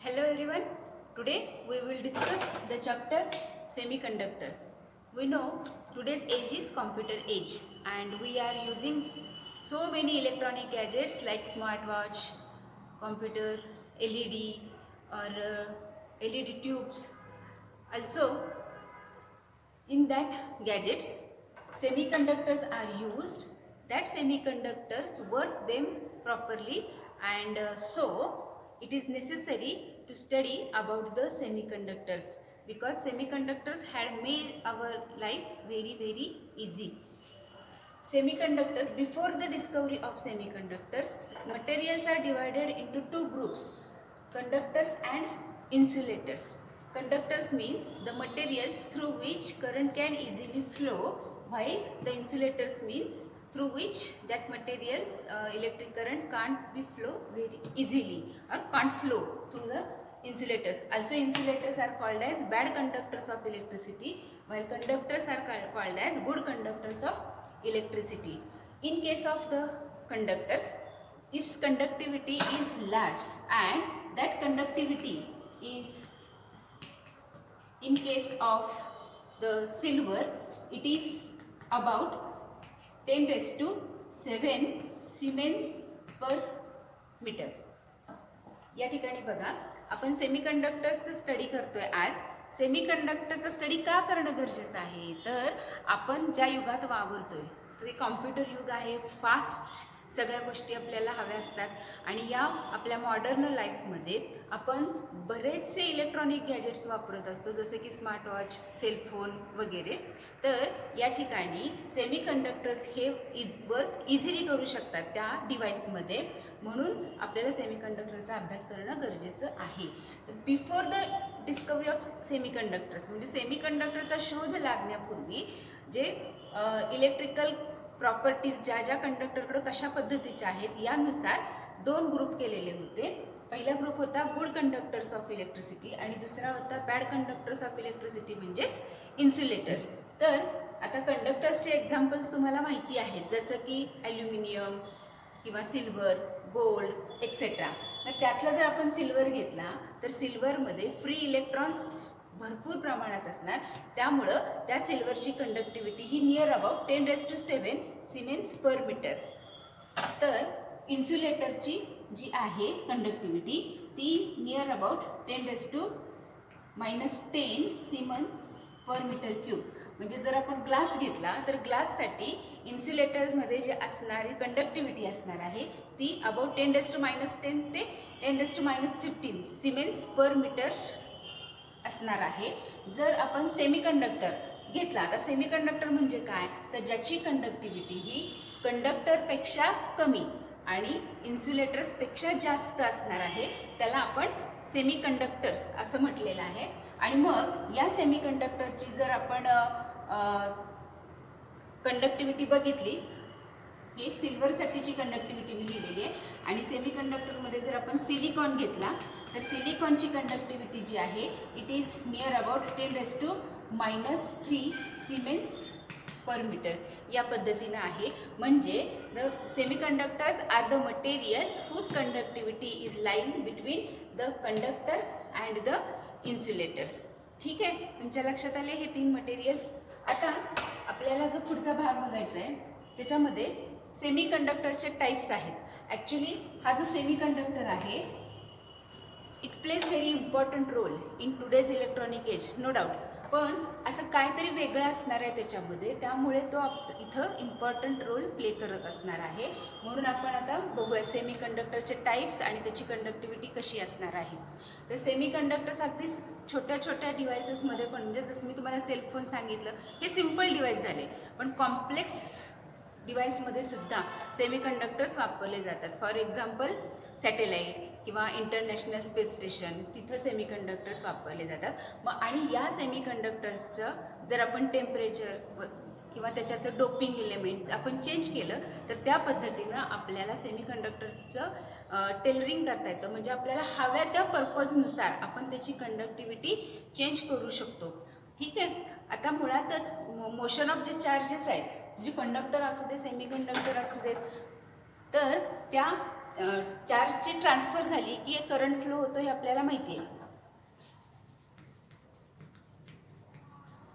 Hello everyone. Today we will discuss the chapter semiconductors. We know today's age is computer age and we are using so many electronic gadgets like smartwatch, computer, LED or LED tubes. Also in that gadgets semiconductors are used. That semiconductors work them properly and so it is necessary to study about the semiconductors because semiconductors had made our life very easy. Semiconductors, before the discovery of semiconductors, materials are divided into two groups, conductors and insulators. Conductors means the materials through which current can easily flow, while the insulators means through which that materials electric current can't be flow very easily or can't flow through the insulators. Also insulators are called as bad conductors of electricity, while conductors are called as good conductors of electricity. In case of the conductors, its conductivity is large and that conductivity is, in case of the silver, it is about 10 raised to 7 Siemens per metre. या ठिकाणी बघा आपण सेमीकंडक्टरचं study करतोय आज. सेमीकंडक्टरचा study का करणं गरजेचं आहे तर आपण ज्या युगात वावरतोय ते कॉम्प्युटर युग आहे. फास्ट सगळ्या गोष्टी आपल्याला हव्या असतात आणि या आपल्या मॉडर्न लाईफमध्ये आपण बरेचसे इलेक्ट्रॉनिक गॅजेट्स वापरत असतो जसे की स्मार्टवॉच, सेलफोन वगैरे. तर या ठिकाणी सेमीकंडक्टर्स हे वर्क इझिली करू शकतात त्या डिव्हाइसमध्ये, म्हणून आपल्याला सेमीकंडक्टरचा अभ्यास करणं गरजेचं आहे. तर before the discovery of semiconductors म्हणजे सेमीकंडक्टरचा शोध लागण्यापूर्वी जे इलेक्ट्रिकल प्रॉपर्टीज ज्या कंडक्टरकडे कशा पद्धतीच्या आहेत यानुसार दोन ग्रुप केलेले होते. पहिला ग्रुप होता गुड कंडक्टर्स ऑफ इलेक्ट्रिसिटी आणि दुसरा होता बॅड कंडक्टर्स ऑफ इलेक्ट्रिसिटी म्हणजेच इन्सुलेटर्स. तर आता कंडक्टर्सचे एक्झाम्पल्स तुम्हाला माहिती आहेत जसं की ॲल्युमिनियम किंवा सिल्वर, गोल्ड एक्सेट्रा. मग त्यातला जर आपण सिल्वर घेतला तर सिल्वरमध्ये फ्री इलेक्ट्रॉन्स भरपूर प्रमाणात असणार, त्यामुळं त्या सिल्वरची कंडक्टिव्हिटी ही near about 10 raised to 7 siemens per metre. तर इन्सुलेटरची जी आहे कंडक्टिव्हिटी ती near about 10 raised to -10 siemens per metre cube. म्हणजे जर आपण ग्लास घेतला तर ग्लाससाठी इन्सुलेटरमध्ये जे असणारी कंडक्टिव्हिटी असणार आहे ती अबाउट 10 raised to -10 ते 10 raised to -15 siemens per metre असणार आहे. जर आपण सेमीकंडक्टर घेतला तर सेमीकंडक्टर म्हणजे काय तर ज्याची कंडक्टिव्हिटी ही कंडक्टरपेक्षा कमी आणि इन्सुलेटर्सपेक्षा जास्त असणार आहे त्याला आपण सेमीकंडक्टर्स असं म्हटलेलं आहे. आणि मग या सेमीकंडक्टरची जर आपण कंडक्टिव्हिटी बघितली, हे सिल्वरसाठीची कंडक्टिव्हिटी मी लिहिलेली आहे. आणि सेमीकंडक्टरमध्ये जर आपण सिलिकॉन घेतला तर सिलिकॉनची कंडक्टिव्हिटी जी आहे it is near about 10 raised to -3 siemens per metre या पद्धतीनं आहे. म्हणजे the semiconductors are the materials whose conductivity is lying between the conductors and the insulators. ठीक आहे, तुमच्या लक्षात आले हे तीन मटेरियल्स. आता आपल्याला जो पुढचा भाग बघायचा आहे त्याच्यामध्ये सेमीकंडक्टरचे टाईप्स आहेत. ॲक्च्युली हा जो सेमीकंडक्टर आहे it plays very important role in today's electronic age, no doubt. पण असं काहीतरी वेगळं असणार आहे त्याच्यामध्ये, त्यामुळे तो इथं इम्पॉर्टंट रोल प्ले करत असणार आहे. म्हणून आपण आता बघूया सेमीकंडक्टरचे टाईप्स आणि त्याची कंडक्टिव्हिटी कशी असणार आहे. तर सेमीकंडक्टर्स अगदी छोट्या छोट्या डिव्हायसेसमध्ये पण, म्हणजे जसं मी तुम्हाला सेलफोन सांगितलं हे सिम्पल डिव्हाइस झाले, पण कॉम्प्लेक्स डिव्हाइसमध्ये सुद्धा सेमीकंडक्टर्स वापरले जातात. फॉर एक्झाम्पल सॅटेलाईट किंवा इंटरनॅशनल स्पेस स्टेशन तिथं सेमीकंडक्टर्स वापरले जातात. मग आणि या सेमीकंडक्टर्सचं जर आपण टेम्परेचर किंवा त्याच्यातलं डोपिंग एलिमेंट आपण चेंज केलं तर त्या पद्धतीनं आपल्याला सेमीकंडक्टरचं टेलरिंग करता येतं. म्हणजे आपल्याला हव्या त्या पर्पजनुसार आपण त्याची कंडक्टिव्हिटी चेंज करू शकतो. ठीक आहे. आता मुळातच मोशन ऑफ जे चार्जेस आहेत, म्हणजे कंडक्टर असू दे सेमीकंडक्टर असू देत, तर त्या चार्जची ट्रान्सफर झाली की एक करंट फ्लो होतो हे आपल्याला माहिती आहे.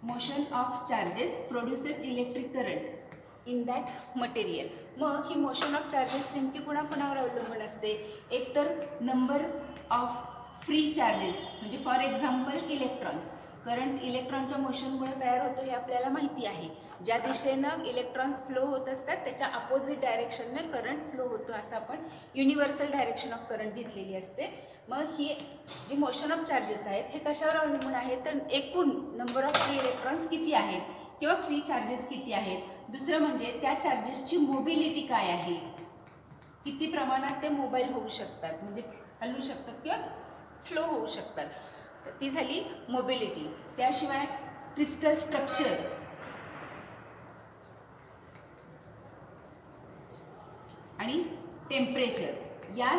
Motion of charges produces electric current in that material. मग ही मोशन ऑफ चार्जेस नेमकी कुणाकुणावर अवलंबून असते? एक तर नंबर ऑफ फ्री चार्जेस, म्हणजे फॉर एक्झाम्पल इलेक्ट्रॉन्स. करंट इलेक्ट्रॉनच्या मोशनमुळे तयार होतो हे आपल्याला माहिती आहे. ज्या दिशेनं इलेक्ट्रॉन्स फ्लो होत असतात त्याच्या अपोजिट डायरेक्शनने करंट फ्लो होतो, असं आपण युनिव्हर्सल डायरेक्शन ऑफ करंट घेतलेली असते. मग ही जी मोशन ऑफ चार्जेस आहेत हे कशावर अवलंबून आहेत? तर एकूण नंबर ऑफ फ्री इलेक्ट्रॉन्स किती आहेत किंवा फ्री चार्जेस किती आहेत. दुसरं म्हणजे त्या चार्जेसची मोबिलिटी काय आहे, किती प्रमाणात ते मोबाईल होऊ शकतात, म्हणजे हलू शकतात किंवा फ्लो होऊ शकतात. तर ती झाली मोबिलिटी. त्याशिवाय क्रिस्टल स्ट्रक्चर आणि टेम्परेचर या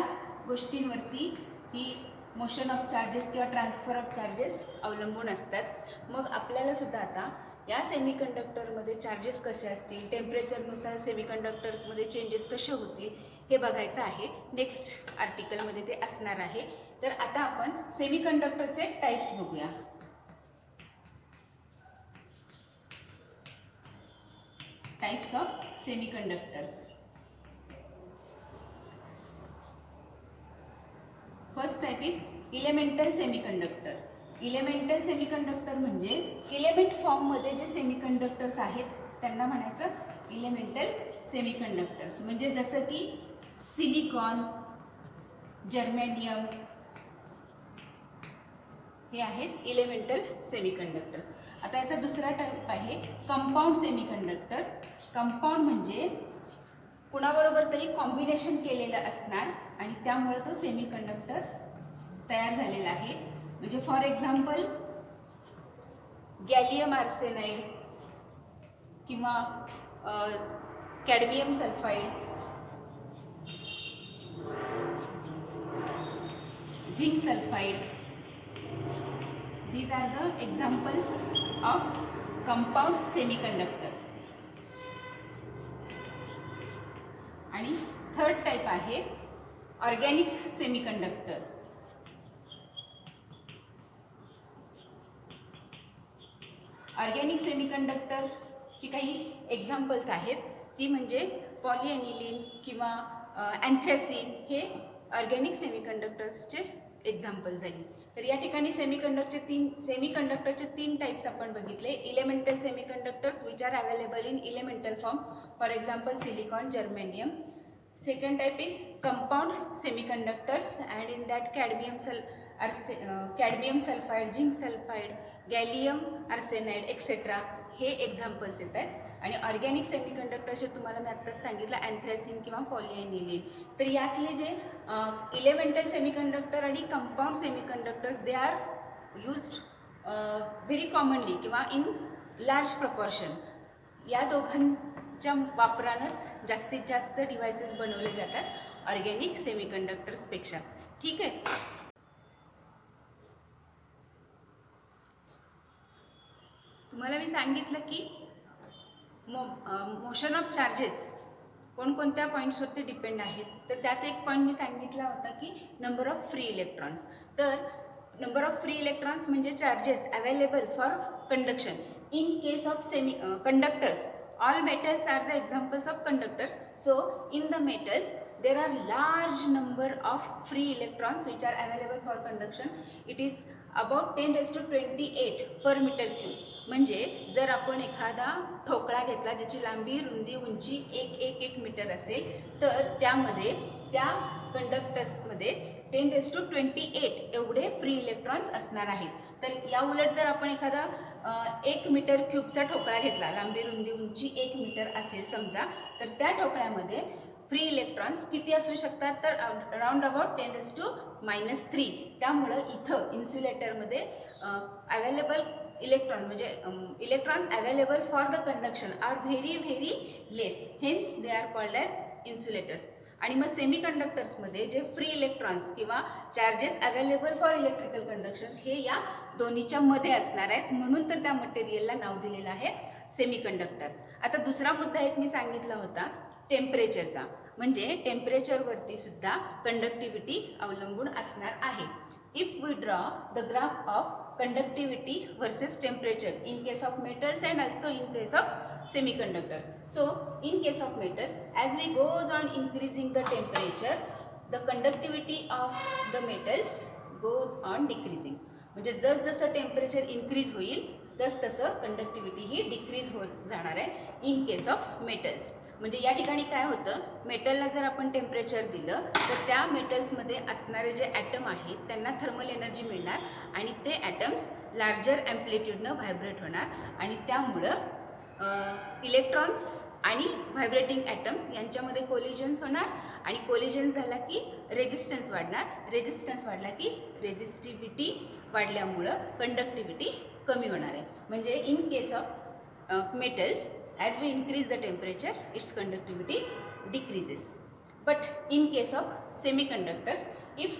गोष्टींवरती ही मोशन ऑफ चार्जेस किंवा ट्रान्सफर ऑफ चार्जेस अवलंबून असतात. मग आपल्याला सुद्धा आता या सेमीकंडक्टरमध्ये चार्जेस कसे असतील, टेम्परेचरनुसार सेमीकंडक्टर्समध्ये चेंजेस कसे होतील हे बघायचं आहे. नेक्स्ट आर्टिकलमध्ये ते असणार आहे. तर आता आपण सेमीकंडक्टरचे टाइप्स बघूया. Types of semiconductors. First type is elemental semiconductor. Elemental semiconductor म्हणजे इलेमेंट फॉर्ममध्ये जे सेमीकंडक्टर्स आहेत त्यांना म्हणायचं इलेमेंटल सेमीकंडक्टर्स. म्हणजे जसं की सिलिकॉन, जर्मेनियम हे आहेत इलेमेंटल सेमीकंडक्टर्स. आता याचा दुसरा टाइप आहे कंपाऊंड सेमीकंडक्टर. कंपाऊंड म्हणजे कुणाबरोबर तरी कॉम्बिनेशन केलेलं असणार आणि त्यामुळे तो सेमीकंडक्टर तयार झालेला आहे. म्हणजे फॉर एक्झाम्पल गॅलियम आर्सेनाइड किंवा cadmium sulphide, zinc sulphide. These are the examples of compound semiconductor. आणि थर्ड टाइप आहे ऑर्गॅनिक सेमीकंडक्टर. ऑर्गॅनिक सेमीकंडक्टरची काही एक्झाम्पल्स आहेत. ती म्हणजे पॉलिएनिलीन किंवा अँथ्रासिन हे ऑर्गॅनिक सेमीकंडक्टर्सचे एक्झाम्पल्स झाली. तर या ठिकाणी सेमीकंडक्टरचे तीन टाइप्स आपण बघितले. Elemental semiconductors which are available in elemental form, for example silicon, germanium. Second type is compound semiconductors and in that cadmium sulphide, zinc sulphide, gallium arsenide etcetera हे एक्झाम्पल्स येत आहेत. आणि ऑर्गॅनिक सेमीकंडक्टरचे तुम्हाला मी आत्ताच सांगितलं अँथ्रासिन किंवा पॉलिएनिलीन. तर यातले जे इलेमेंटल सेमीकंडक्टर आणि compound semiconductors they are used very commonly किंवा इन लार्ज प्रपोर्शन. या दोघांच्या वापरानंच जास्तीत जास्त डिव्हायसेस बनवले जातात ऑर्गॅनिक सेमीकंडक्टर्सपेक्षा. ठीक आहे. तुम्हाला मी सांगितलं की मोशन ऑफ चार्जेस कोणकोणत्या पॉईंट्सवरती डिपेंड आहेत. तर त्यात एक पॉईंट मी सांगितला होता की नंबर ऑफ फ्री इलेक्ट्रॉन्स. तर नंबर ऑफ फ्री इलेक्ट्रॉन्स म्हणजे charges available for conduction in case of conductors. All metals are the examples of conductors. So in the metals there are large number of free electrons which are available for conduction. It is about 10⁻28 per meter cube. म्हणजे जर आपण एखादा ठोकळा घेतला ज्याची लांबी, रुंदी, उंची 1 मीटर असेल तर त्यामध्ये त्या कंडक्टर्समध्येच 10⁻28 एवढे फ्री इलेक्ट्रॉन्स असणार आहेत. तर या उलट जर आपण एखादा 1 मीटर क्यूबचा ठोकळा घेतला, लांबी, रुंदी, उंची 1 मीटर असेल समजा, तर त्या ठोकळ्यामध्ये फ्री इलेक्ट्रॉन्स किती असू शकतात? तर अराउंड अबाउट 10⁻³ त्यामुळं इथं इन्सुलेटरमध्ये अवेलेबल इलेक्ट्रॉन्स म्हणजे electrons available for the conduction are very less, hence they are called as insulators. आणि मग सेमीकंडक्टर्समध्ये जे फ्री इलेक्ट्रॉन्स किंवा charges available for electrical conductions हे या दोन्हीच्या मध्ये असणार आहेत, म्हणून तर त्या मटेरियलला नाव दिलेलं आहे सेमीकंडक्टर. आता दुसरा मुद्दा एक मी सांगितला होता टेम्परेचरचा. म्हणजे टेम्परेचरवरती सुद्धा कंडक्टिव्हिटी अवलंबून असणार आहे. If we draw the graph of conductivity versus temperature in case of metals and also in case of semiconductors. So in case of metals, as we goes on increasing the temperature, the conductivity of the metals goes on decreasing. म्हणजे जसं temperature increase होईल तसं conductivity ही decrease होत जाणार आहे in case of metals. म्हणजे या ठिकाणी काय होतं, मेटलला जर आपण टेम्परेचर दिलं तर त्या मेटल्समध्ये असणारे जे ॲटम आहेत त्यांना थर्मल एनर्जी मिळणार आणि ते ॲटम्स लार्जर ॲम्प्लिट्यूडनं व्हायब्रेट होणार आणि त्यामुळं इलेक्ट्रॉन्स आणि व्हायब्रेटिंग ॲटम्स यांच्यामध्ये कोलिजन्स होणार आणि कोलिजन्स झाला की रेजिस्टन्स वाढणार, रेजिस्टन्स वाढला की रेजिस्टिव्हिटी वाढल्यामुळं कंडक्टिव्हिटी कमी होणार आहे. म्हणजे in case of metals, as we increase the temperature, its conductivity decreases. But in case of semiconductors, if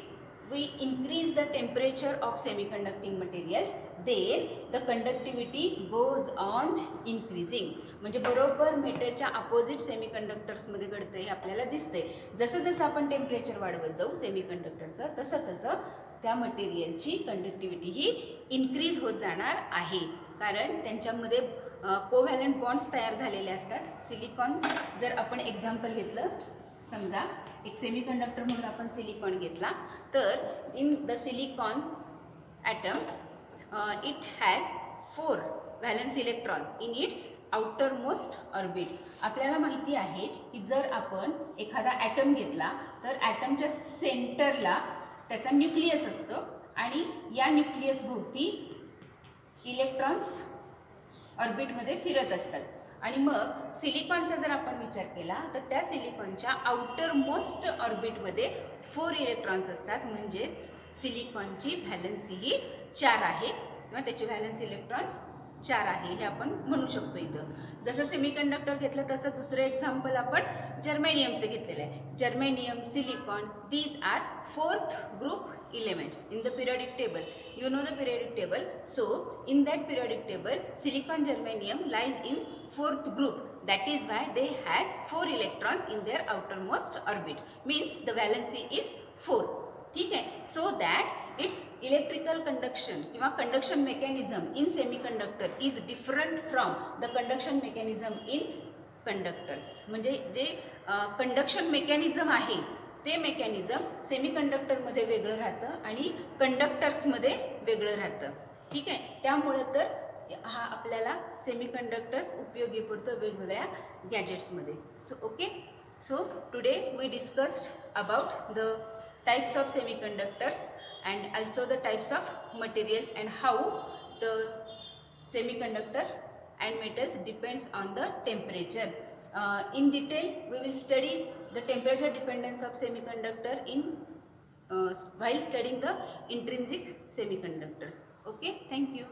we increase the temperature of semiconducting materials, then the conductivity goes on increasing. म्हणजे बरोबर मेटलच्या opposite सेमीकंडक्टर्समध्ये घडतं हे आपल्याला दिसतंय. जसं आपण temperature वाढवत जाऊ सेमीकंडक्टरचं तसं त्या मटेरियलची कंडक्टिव्हिटी ही इन्क्रीज होत जाणार आहे. कारण त्यांच्यामध्ये कोव्हॅलंट बॉन्ड्स तयार झालेले असतात. सिलिकॉन जर आपण एक्झाम्पल घेतलं, समजा एक सेमीकंडक्टर म्हणून आपण सिलिकॉन घेतला, तर in the silicon atom it has 4 valence electrons in its outer most orbit. आपल्याला माहिती आहे की जर आपण एखादा ॲटम घेतला तर ॲटमच्या सेंटरला त्याचा न्यूक्लियस असतो आणि या न्यूक्लियस भोवती इलेक्ट्रॉन्स ऑर्बिटमध्ये फिरत असतात. आणि मग सिलिकॉनचा जर आपण विचार केला तर त्या सिलिकॉनच्या आउटर मोस्ट ऑर्बिटमध्ये 4 इलेक्ट्रॉन्स असतात. म्हणजेच सिलिकॉनची व्हॅलन्सी ही 4 आहे किंवा त्याची व्हॅलन्स इलेक्ट्रॉन्स 4 आहे हे आपण म्हणू शकतो. इथं जसं सेमीकंडक्टर घेतलं तसं दुसरं एक्झाम्पल आपण जर्मेनियमचं घेतलेलं आहे. Germanium, silicon, these are 4th group elements in the periodic table. You know the periodic table. So in that periodic table, silicon germanium lies in 4th group. That is why they has 4 electrons in their outermost orbit. Means the valency is 4. ठीक आहे. So that its electrical conduction किंवा conduction mechanism in semiconductor is different from the conduction mechanism in conductors. म्हणजे जे conduction mechanism आहे ते mechanism सेमीकंडक्टरमध्ये वेगळं राहतं आणि कंडक्टर्समध्ये वेगळं राहतं. ठीक आहे. त्यामुळं तर हा आपल्याला सेमीकंडक्टर्स उपयोगी पडतो वेगवेगळ्या गॅजेट्समध्ये. So today we discussed about the types of semiconductors and also the types of materials and how the semiconductor and metals depends on the temperature. In detail we will study the temperature dependence of semiconductor in while studying the intrinsic semiconductors. Okay, thank you.